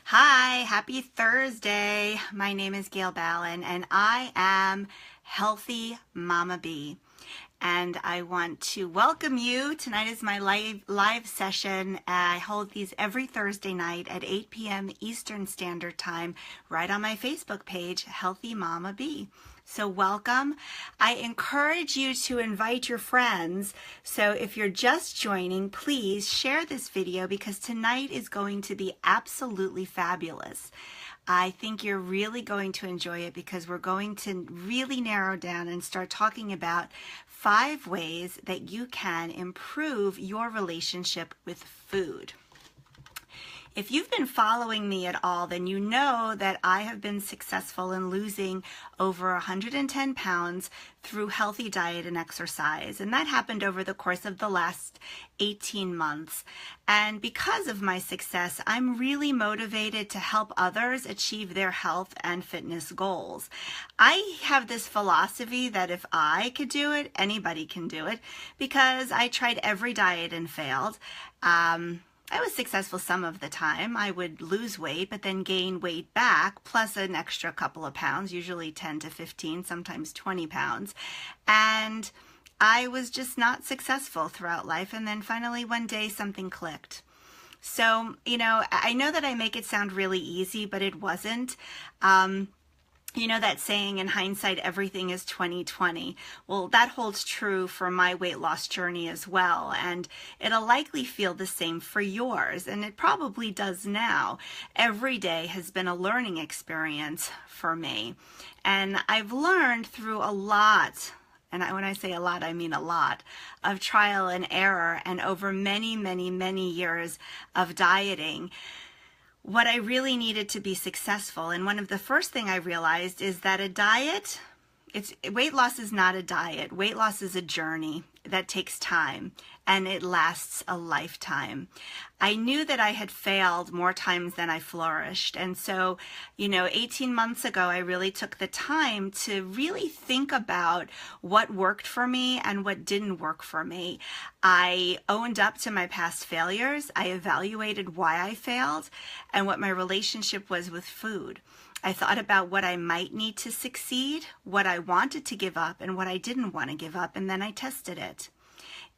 Hi, happy Thursday. My name is Gail Ballin and I am Healthy Mama Bee. And I want to welcome you. Tonight is my live session. I hold these every Thursday night at 8 p.m. Eastern Standard Time, right on my Facebook page, Healthy Mama Bee. So welcome. I encourage you to invite your friends. So if you're just joining, please share this video because tonight is going to be absolutely fabulous. I think you're really going to enjoy it because we're going to really narrow down and start talking about 5 ways that you can improve your relationship with food. If you've been following me at all, then you know that I have been successful in losing over 110 pounds through healthy diet and exercise. And that happened over the course of the last 18 months. And because of my success, I'm really motivated to help others achieve their health and fitness goals. I have this philosophy that if I could do it, anybody can do it, because I tried every diet and failed. I was successful some of the time. I would lose weight, but then gain weight back, plus an extra couple of pounds, usually 10 to 15, sometimes 20 pounds. And I was just not successful throughout life. And then finally one day something clicked. So, I know that I make it sound really easy, but it wasn't. You know that saying, in hindsight, everything is 20/20. Well, that holds true for my weight loss journey as well. And it'll likely feel the same for yours. And it probably does now. Every day has been a learning experience for me. And I've learned through a lot, and when I say a lot, I mean a lot, of trial and error and over many, many, many years of dieting, what I really needed to be successful. And one of the first thing I realized is that weight loss is not a diet. Weight loss is a journey that takes time and it lasts a lifetime. I knew that I had failed more times than I flourished. And so, 18 months ago, I really took the time to really think about what worked for me and what didn't work for me. I owned up to my past failures. I evaluated why I failed and what my relationship was with food. I thought about what I might need to succeed, what I wanted to give up, and what I didn't want to give up, and then I tested it.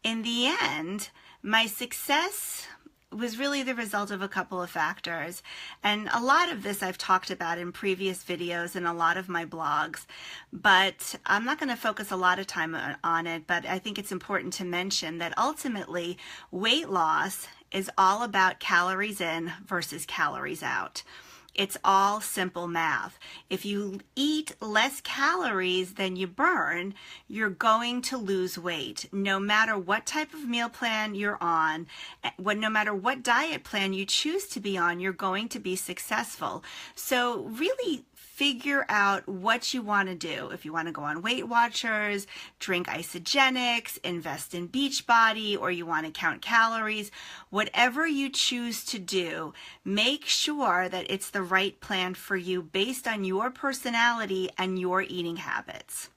In the end, my success was really the result of a couple of factors. And a lot of this I've talked about in previous videos and a lot of my blogs, but I'm not going to focus a lot of time on it, but I think it's important to mention that ultimately weight loss is all about calories in versus calories out. It's all simple math. If you eat less calories than you burn, you're going to lose weight. No matter what type of meal plan you're on, no matter what diet plan you choose to be on, you're going to be successful. So really figure out what you want to do. If you want to go on Weight Watchers, drink isogenics, invest in Beachbody, or you want to count calories, whatever you choose to do, make sure that it's the right plan for you based on your personality and your eating habits.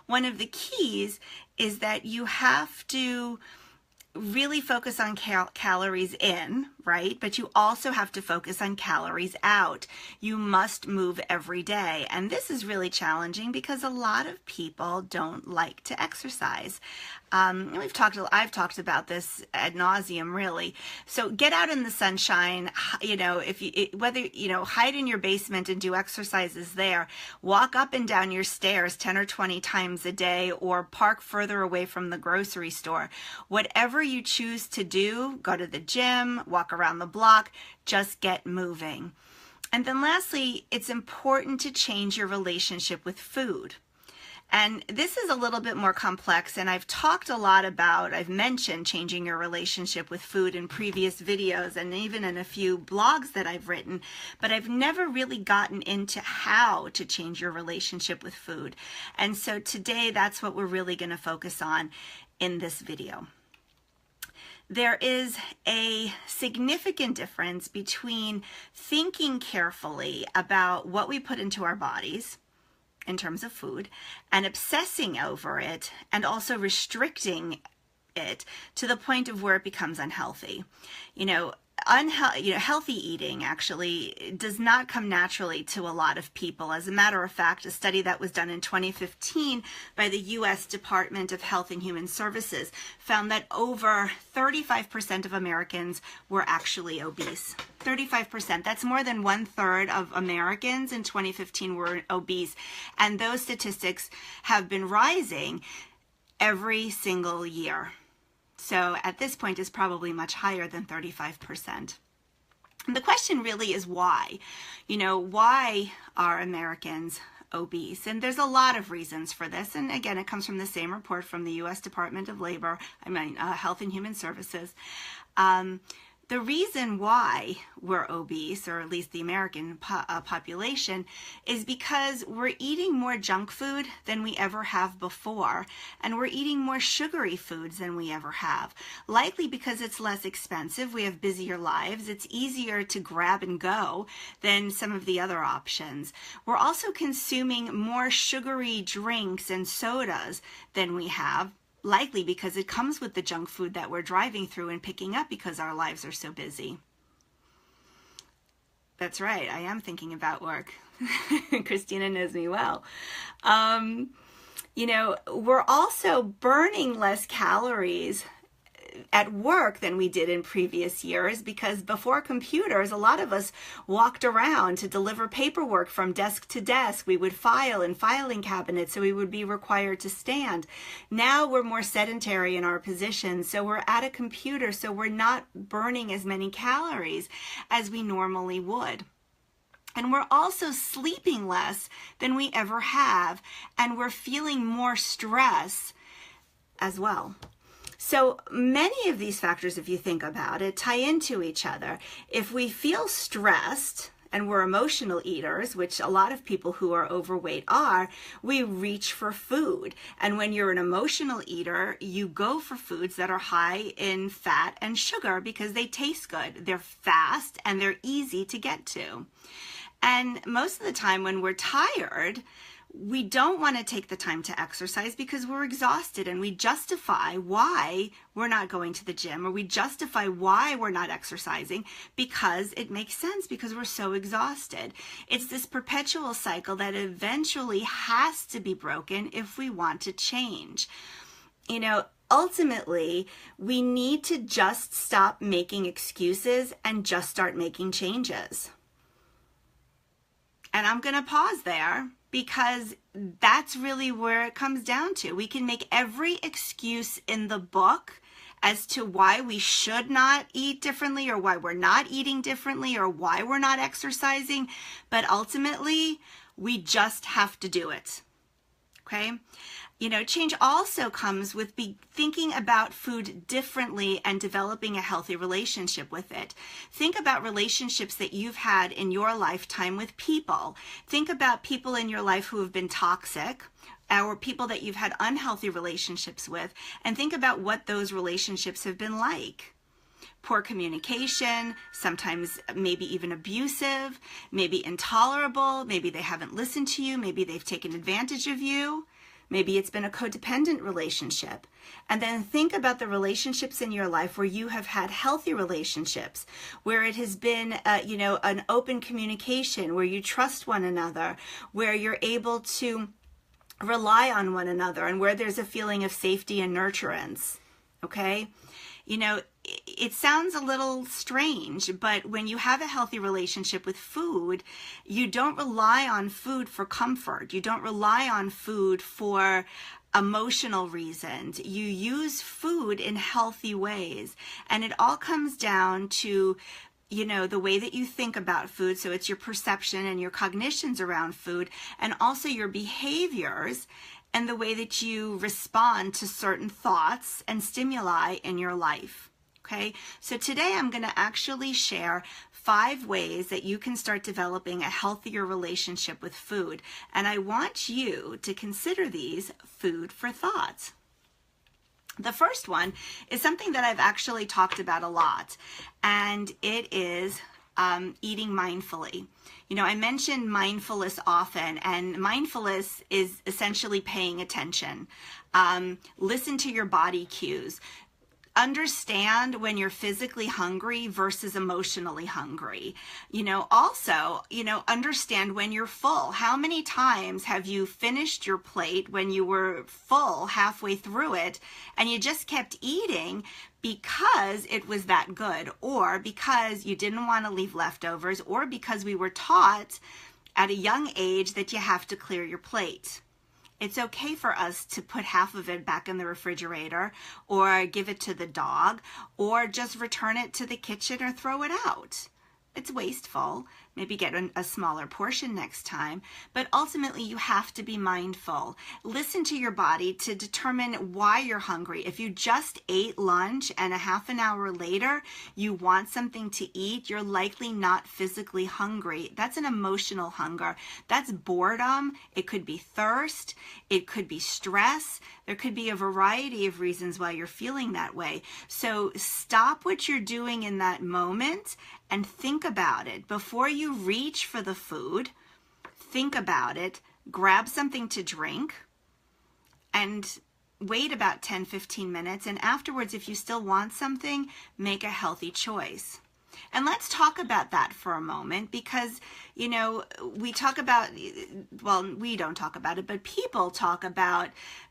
One of the keys is that you have to really focus on calories in, right? But you also have to focus on calories out. You must move every day. And this is really challenging because a lot of people don't like to exercise. I've talked about this ad nauseum, really. So get out in the sunshine, hide in your basement and do exercises there. Walk up and down your stairs 10 or 20 times a day, or park further away from the grocery store. Whatever you choose to do, go to the gym, walk around the block, just get moving. And then lastly, it's important to change your relationship with food. And this is a little bit more complex, and I've mentioned changing your relationship with food in previous videos and even in a few blogs that I've written, but I've never really gotten into how to change your relationship with food. And so today, that's what we're really going to focus on in this video. There is a significant difference between thinking carefully about what we put into our bodies in terms of food and obsessing over it and also restricting it to the point of where it becomes unhealthy. healthy eating actually does not come naturally to a lot of people. As a matter of fact, a study that was done in 2015 by the U.S. Department of Health and Human Services found that over 35% of Americans were actually obese. 35%. That's more than 1/3 of Americans in 2015 were obese. And those statistics have been rising every single year. So at this point, it's probably much higher than 35%. And the question really is why? Why are Americans obese? And there's a lot of reasons for this. And again, it comes from the same report from the U.S. Department of Health and Human Services. The reason why we're obese, or at least the American population, is because we're eating more junk food than we ever have before, and we're eating more sugary foods than we ever have. Likely because it's less expensive, we have busier lives, it's easier to grab and go than some of the other options. We're also consuming more sugary drinks and sodas than we have, likely because it comes with the junk food that we're driving through and picking up because our lives are so busy. That's right, I am thinking about work. Christina knows me well. We're also burning less calories at work than we did in previous years, because before computers, a lot of us walked around to deliver paperwork from desk to desk. We would file in filing cabinets, so we would be required to stand. Now we're more sedentary in our positions, so we're at a computer, so we're not burning as many calories as we normally would. And we're also sleeping less than we ever have, and we're feeling more stress as well. So many of these factors, if you think about it, tie into each other. If we feel stressed, and we're emotional eaters, which a lot of people who are overweight are, we reach for food. And when you're an emotional eater, you go for foods that are high in fat and sugar because they taste good. They're fast and they're easy to get to. And most of the time when we're tired, we don't want to take the time to exercise because we're exhausted, and we justify why we're not going to the gym, or we justify why we're not exercising because it makes sense, because we're so exhausted. It's this perpetual cycle that eventually has to be broken if we want to change. Ultimately, we need to just stop making excuses and just start making changes. And I'm going to pause there, because that's really where it comes down to. We can make every excuse in the book as to why we should not eat differently, or why we're not eating differently, or why we're not exercising, but ultimately, we just have to do it, okay? Change also comes with thinking about food differently and developing a healthy relationship with it. Think about relationships that you've had in your lifetime with people. Think about people in your life who have been toxic, or people that you've had unhealthy relationships with, and think about what those relationships have been like. Poor communication, sometimes maybe even abusive, maybe intolerable, maybe they haven't listened to you, maybe they've taken advantage of you. Maybe it's been a codependent relationship. And then think about the relationships in your life where you have had healthy relationships, where it has been, an open communication, where you trust one another, where you're able to rely on one another, and where there's a feeling of safety and nurturance, okay? It sounds a little strange, but when you have a healthy relationship with food, you don't rely on food for comfort. You don't rely on food for emotional reasons. You use food in healthy ways. And it all comes down to, the way that you think about food. So it's your perception and your cognitions around food, and also your behaviors and the way that you respond to certain thoughts and stimuli in your life. Okay, so today I'm going to actually share 5 ways that you can start developing a healthier relationship with food. And I want you to consider these food for thought. The first one is something that I've actually talked about a lot, and it is eating mindfully. I mention mindfulness often, and mindfulness is essentially paying attention. Listen to your body cues. understand when you're physically hungry versus emotionally hungry. Also, understand when you're full. How many times have you finished your plate when you were full halfway through it and you just kept eating because it was that good, or because you didn't want to leave leftovers, or because we were taught at a young age that you have to clear your plate? It's okay for us to put half of it back in the refrigerator, or give it to the dog, or just return it to the kitchen or throw it out. It's wasteful. Maybe get a smaller portion next time, but ultimately you have to be mindful. Listen to your body to determine why you're hungry. If you just ate lunch and a half an hour later you want something to eat, you're likely not physically hungry. That's an emotional hunger. That's boredom. It could be thirst. It could be stress. There could be a variety of reasons why you're feeling that way. So stop what you're doing in that moment and think about it. Before you reach for the food, think about it, grab something to drink, and wait about 10-15 minutes. And afterwards, if you still want something, make a healthy choice. And let's talk about that for a moment, because, we talk about, well, we don't talk about it, but people talk about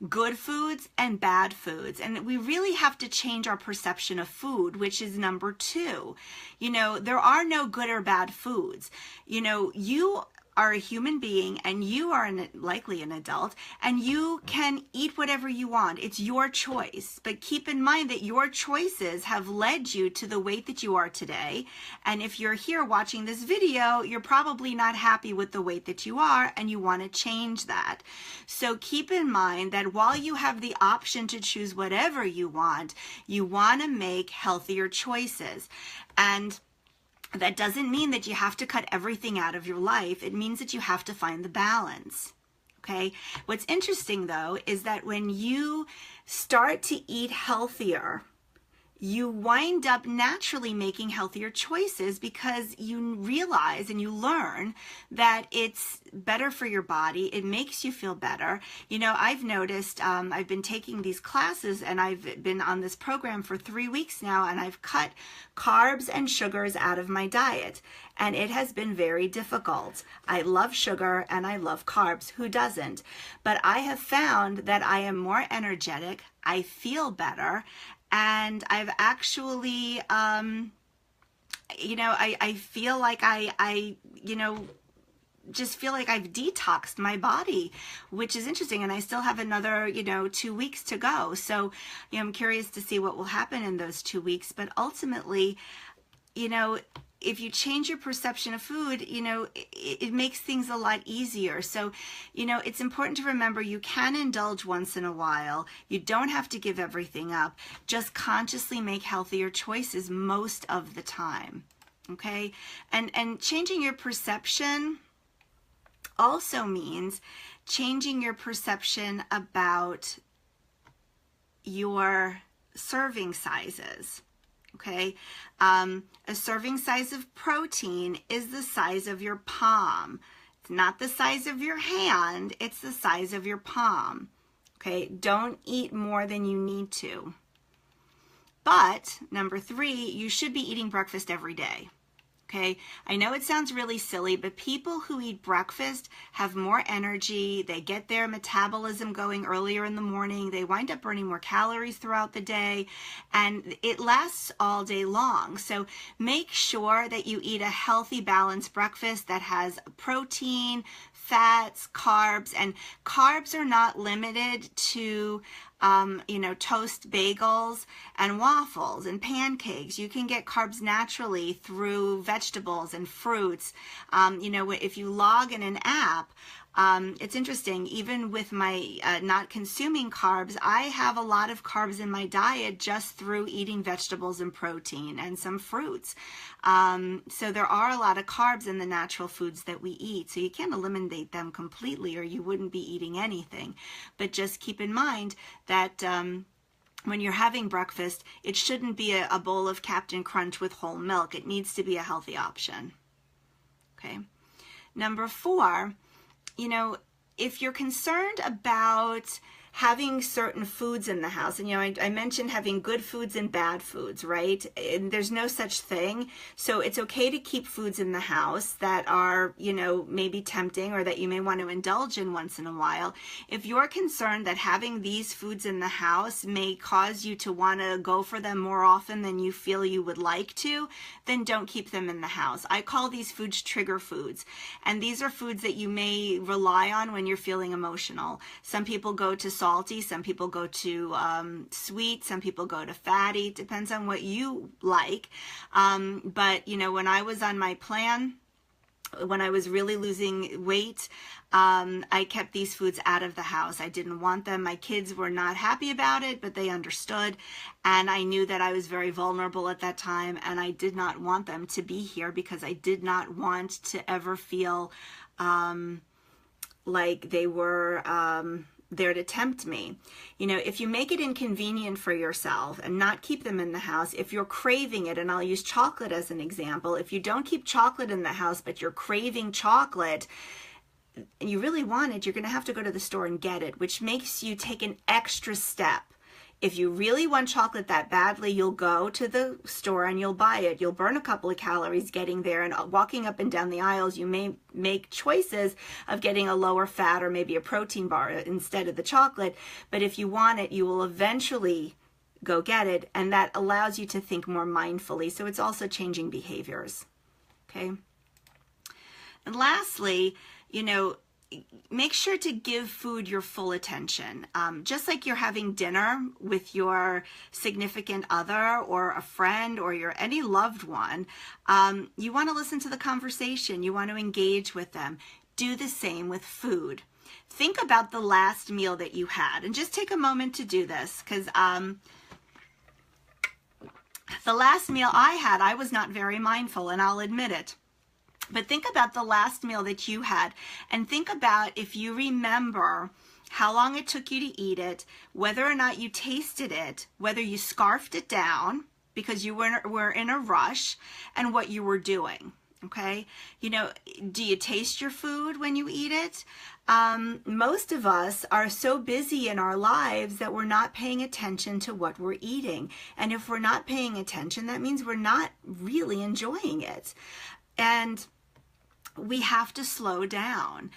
good foods and bad foods. And we really have to change our perception of food, which is number 2. There are no good or bad foods. You are a human being, and you are likely an adult, and you can eat whatever you want. It's your choice. But keep in mind that your choices have led you to the weight that you are today. And if you're here watching this video, you're probably not happy with the weight that you are, and you want to change that. So keep in mind that while you have the option to choose whatever you want to make healthier choices. And that doesn't mean that you have to cut everything out of your life. It means that you have to find the balance. Okay? What's interesting, though, is that when you start to eat healthier, you wind up naturally making healthier choices, because you realize and you learn that it's better for your body. It makes you feel better. I've noticed, I've been taking these classes, and I've been on this program for 3 weeks now, and I've cut carbs and sugars out of my diet. And it has been very difficult. I love sugar and I love carbs. Who doesn't? But I have found that I am more energetic. I feel better. And I've actually, I feel like I just feel like I've detoxed my body, which is interesting. And I still have another, 2 weeks to go. So, I'm curious to see what will happen in those 2 weeks. But ultimately, if you change your perception of food, it makes things a lot easier. So, it's important to remember you can indulge once in a while. You don't have to give everything up. Just consciously make healthier choices most of the time. Okay? And changing your perception also means changing your perception about your serving sizes. Okay, a serving size of protein is the size of your palm. It's not the size of your hand, it's the size of your palm. Okay, don't eat more than you need to. But, number 3, you should be eating breakfast every day. Okay, I know it sounds really silly, but people who eat breakfast have more energy. They get their metabolism going earlier in the morning. They wind up burning more calories throughout the day, and it lasts all day long. So make sure that you eat a healthy, balanced breakfast that has protein, fats, carbs, and carbs are not limited to toast bagels and waffles and pancakes. You can get carbs naturally through vegetables and fruits. If you log in an app, it's interesting, even with my not consuming carbs, I have a lot of carbs in my diet just through eating vegetables and protein and some fruits. So there are a lot of carbs in the natural foods that we eat. So you can't eliminate them completely, or you wouldn't be eating anything. But just keep in mind that when you're having breakfast, it shouldn't be a bowl of Captain Crunch with whole milk. It needs to be a healthy option. Okay. Number 4, if you're concerned about having certain foods in the house. And, I mentioned having good foods and bad foods, right? And there's no such thing. So it's okay to keep foods in the house that are, maybe tempting or that you may want to indulge in once in a while. If you're concerned that having these foods in the house may cause you to want to go for them more often than you feel you would like to, then don't keep them in the house. I call these foods trigger foods. And these are foods that you may rely on when you're feeling emotional. Some people go to salty, some people go to sweet, some people go to fatty. It depends on what you like. But, when I was on my plan, when I was really losing weight, I kept these foods out of the house. I didn't want them. My kids were not happy about it, but they understood. And I knew that I was very vulnerable at that time, and I did not want them to be here because I did not want to ever feel like they were there to tempt me. If you make it inconvenient for yourself and not keep them in the house, if you're craving it, and I'll use chocolate as an example, if you don't keep chocolate in the house, but you're craving chocolate and you really want it, you're going to have to go to the store and get it, which makes you take an extra step. If you really want chocolate that badly, you'll go to the store and you'll buy it. You'll burn a couple of calories getting there, and walking up and down the aisles, you may make choices of getting a lower fat or maybe a protein bar instead of the chocolate. But if you want it, you will eventually go get it, and that allows you to think more mindfully. So it's also changing behaviors. Okay. And lastly, make sure to give food your full attention. Just like you're having dinner with your significant other or a friend or any loved one, you want to listen to the conversation. You want to engage with them. Do the same with food. Think about the last meal that you had, and just take a moment to do this, because the last meal I had, I was not very mindful, and I'll admit it. But think about the last meal that you had, and think about, if you remember, how long it took you to eat it, whether or not you tasted it, whether you scarfed it down because you were in a rush, and what you were doing. Okay? Do you taste your food when you eat it? Most of us are so busy in our lives that we're not paying attention to what we're eating. And if we're not paying attention, that means we're not really enjoying it. And we have to slow down.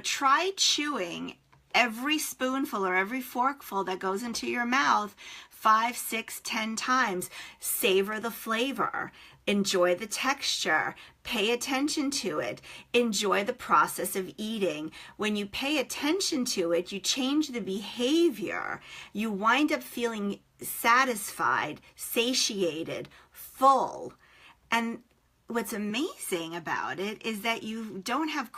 Try chewing every spoonful or every forkful that goes into your mouth 5, 6, 10 times. Savor the flavor. Enjoy the texture. Pay attention to it. Enjoy the process of eating. When you pay attention to it, you change the behavior. You wind up feeling satisfied, satiated, full. And what's amazing about it is that you don't have,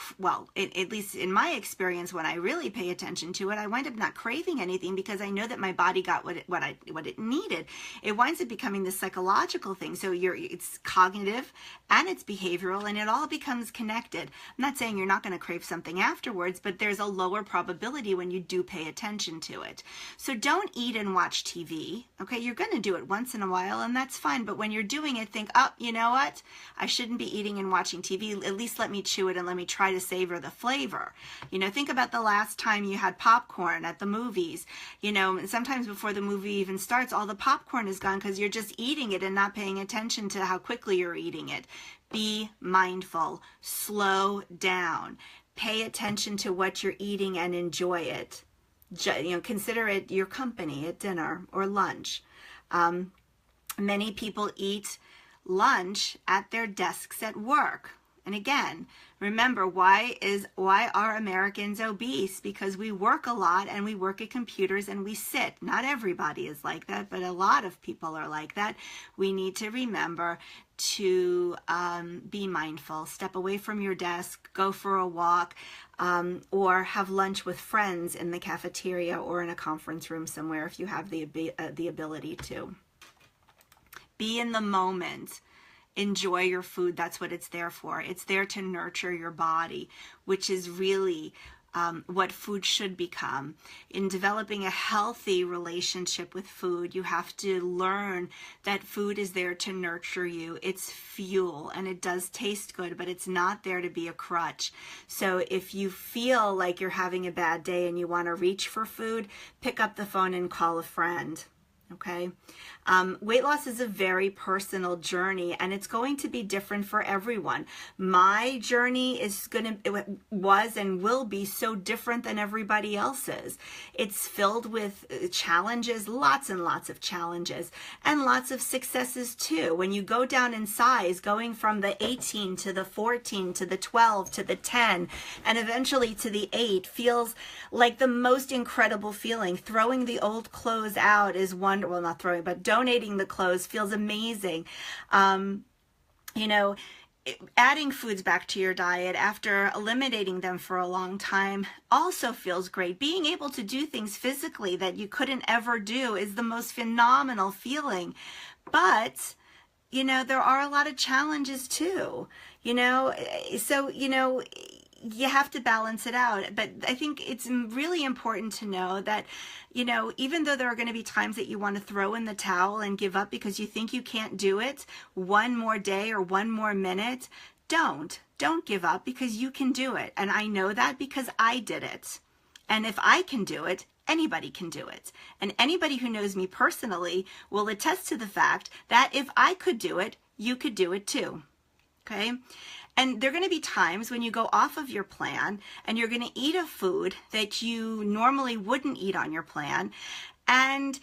at least in my experience, when I really pay attention to it, I wind up not craving anything because I know that my body got what it needed. It winds up becoming this psychological thing. So it's cognitive and it's behavioral, and it all becomes connected. I'm not saying you're not going to crave something afterwards, but there's a lower probability when you do pay attention to it. So don't eat and watch TV. Okay, you're going to do it once in a while, and that's fine. But when you're doing it, think, you know what? I shouldn't be eating and watching TV. At least let me chew it and let me try to savor the flavor. Think about the last time you had popcorn at the movies. And sometimes before the movie even starts, all the popcorn is gone because you're just eating it and not paying attention to how quickly you're eating it. Be mindful. Slow down. Pay attention to what you're eating and enjoy it. Consider it your company at dinner or lunch. Many people eat lunch at their desks at work. And again, remember, why are Americans obese? Because we work a lot and we work at computers and we sit. Not everybody is like that, but a lot of people are like that. We need to remember to be mindful. Step away from your desk, go for a walk, or have lunch with friends in the cafeteria or in a conference room somewhere if you have the ability to. Be in the moment. Enjoy your food. That's what it's there for. It's there to nurture your body, which is really what food should become. In developing a healthy relationship with food, you have to learn that food is there to nurture you. It's fuel, and it does taste good, but it's not there to be a crutch. So if you feel like you're having a bad day and you want to reach for food, pick up the phone and call a friend. Okay. Weight loss is a very personal journey, and it's going to be different for everyone. My journey was and will be so different than everybody else's. It's filled with challenges, lots and lots of challenges, and lots of successes too. When you go down in size, going from the 18 to the 14 to the 12 to the 10 and eventually to the 8 feels like the most incredible feeling. Throwing the old clothes out is one, well, not throwing, but donating the clothes feels amazing. You know, adding foods back to your diet after eliminating them for a long time also feels great. Being able to do things physically that you couldn't ever do is the most phenomenal feeling. But, you know, there are a lot of challenges too, you know, so, you know, you have to balance it out. But I think it's really important to know that, you know, even though there are going to be times that you want to throw in the towel and give up because you think you can't do it one more day or one more minute, don't give up, because you can do it. And I know that because I did it. And if I can do it, anybody can do it. And anybody who knows me personally will attest to the fact that if I could do it, you could do it too. Okay? And there are going to be times when you go off of your plan and you're going to eat a food that you normally wouldn't eat on your plan. And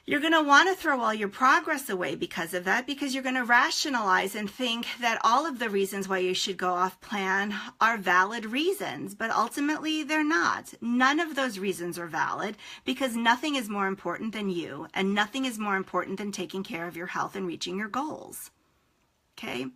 you're going to want to throw all your progress away because of that, because you're going to rationalize and think that all of the reasons why you should go off plan are valid reasons. But ultimately, they're not. None of those reasons are valid, because nothing is more important than you, and nothing is more important than taking care of your health and reaching your goals. Okay?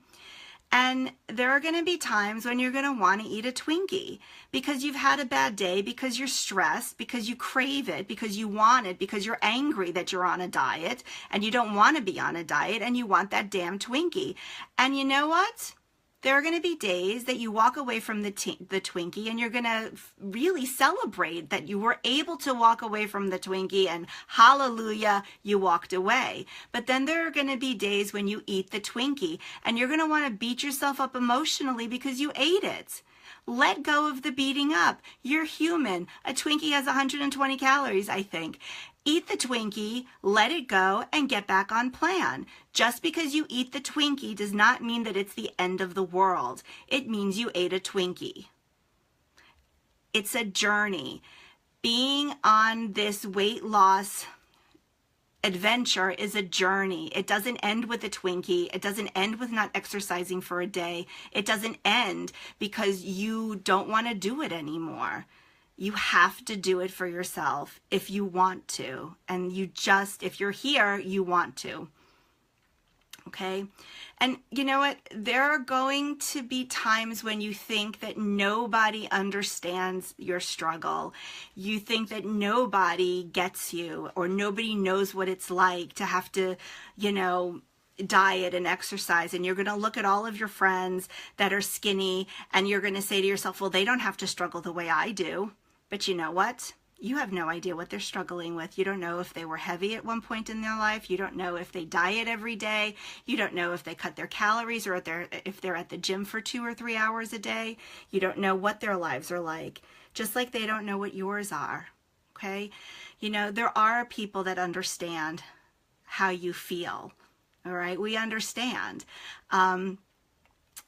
And there are going to be times when you're going to want to eat a Twinkie because you've had a bad day, because you're stressed, because you crave it, because you want it, because you're angry that you're on a diet and you don't want to be on a diet and you want that damn Twinkie. And you know what? There are going to be days that you walk away from the Twinkie and you're going to really celebrate that you were able to walk away from the Twinkie and hallelujah, you walked away. But then there are going to be days when you eat the Twinkie and you're going to want to beat yourself up emotionally because you ate it. Let go of the beating up. You're human. A Twinkie has 120 calories, I think. Eat the Twinkie, let it go, and get back on plan. Just because you eat the Twinkie does not mean that it's the end of the world. It means you ate a Twinkie. It's a journey. Being on this weight loss adventure is a journey. It doesn't end with a Twinkie. It doesn't end with not exercising for a day. It doesn't end because you don't want to do it anymore. You have to do it for yourself if you want to. And if you're here, you want to. Okay? And you know what? There are going to be times when you think that nobody understands your struggle. You think that nobody gets you, or nobody knows what it's like to have to, you know, diet and exercise. And you're going to look at all of your friends that are skinny and you're going to say to yourself, well, they don't have to struggle the way I do. But you know what? You have no idea what they're struggling with. You don't know if they were heavy at one point in their life. You don't know if they diet every day. You don't know if they cut their calories or if they're at the gym for 2 or 3 hours a day. You don't know what their lives are like, just like they don't know what yours are. Okay? You know, there are people that understand how you feel. All right? We understand.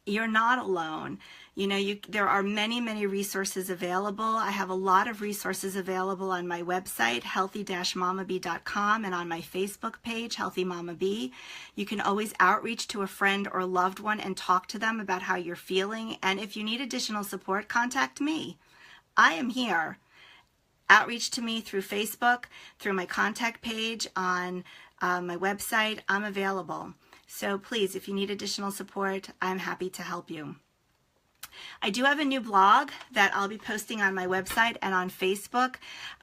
You're not alone. You know, there are many, many resources available. I have a lot of resources available on my website, healthy-mamabee.com, and on my Facebook page, Healthy Mama Bee. You can always outreach to a friend or loved one and talk to them about how you're feeling. And if you need additional support, contact me. I am here. Outreach to me through Facebook, through my contact page on my website. I'm available. So please, if you need additional support, I'm happy to help you. I do have a new blog that I'll be posting on my website and on Facebook,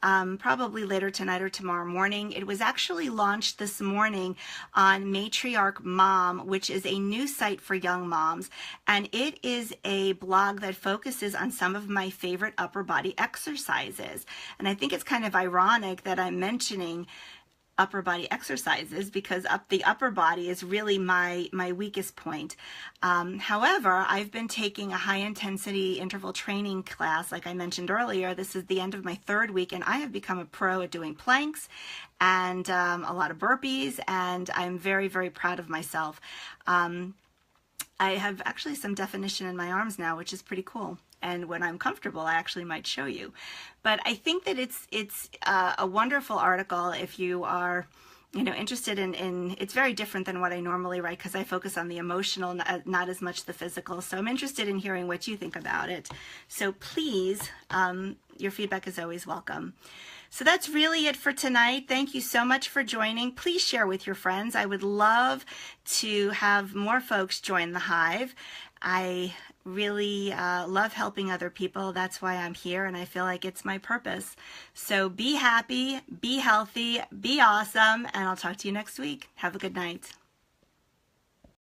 probably later tonight or tomorrow morning. It was actually launched this morning on Matriarch Mom, which is a new site for young moms, and it is a blog that focuses on some of my favorite upper body exercises. And I think it's kind of ironic that I'm mentioning upper body exercises because the upper body is really my weakest point. However, I've been taking a high intensity interval training class, like I mentioned earlier. This is the end of my 3rd week, and I have become a pro at doing planks and a lot of burpees, and I'm very, very proud of myself. I have actually some definition in my arms now, which is pretty cool. And when I'm comfortable, I actually might show you. But I think that it's a wonderful article if you are, interested in. It's very different than what I normally write because I focus on the emotional, not as much the physical. So I'm interested in hearing what you think about it. So please, your feedback is always welcome. So that's really it for tonight. Thank you so much for joining. Please share with your friends. I would love to have more folks join the Hive. I really love helping other people. That's why I'm here, and I feel like it's my purpose. So be happy, be healthy, be awesome, and I'll talk to you next week. Have a good night.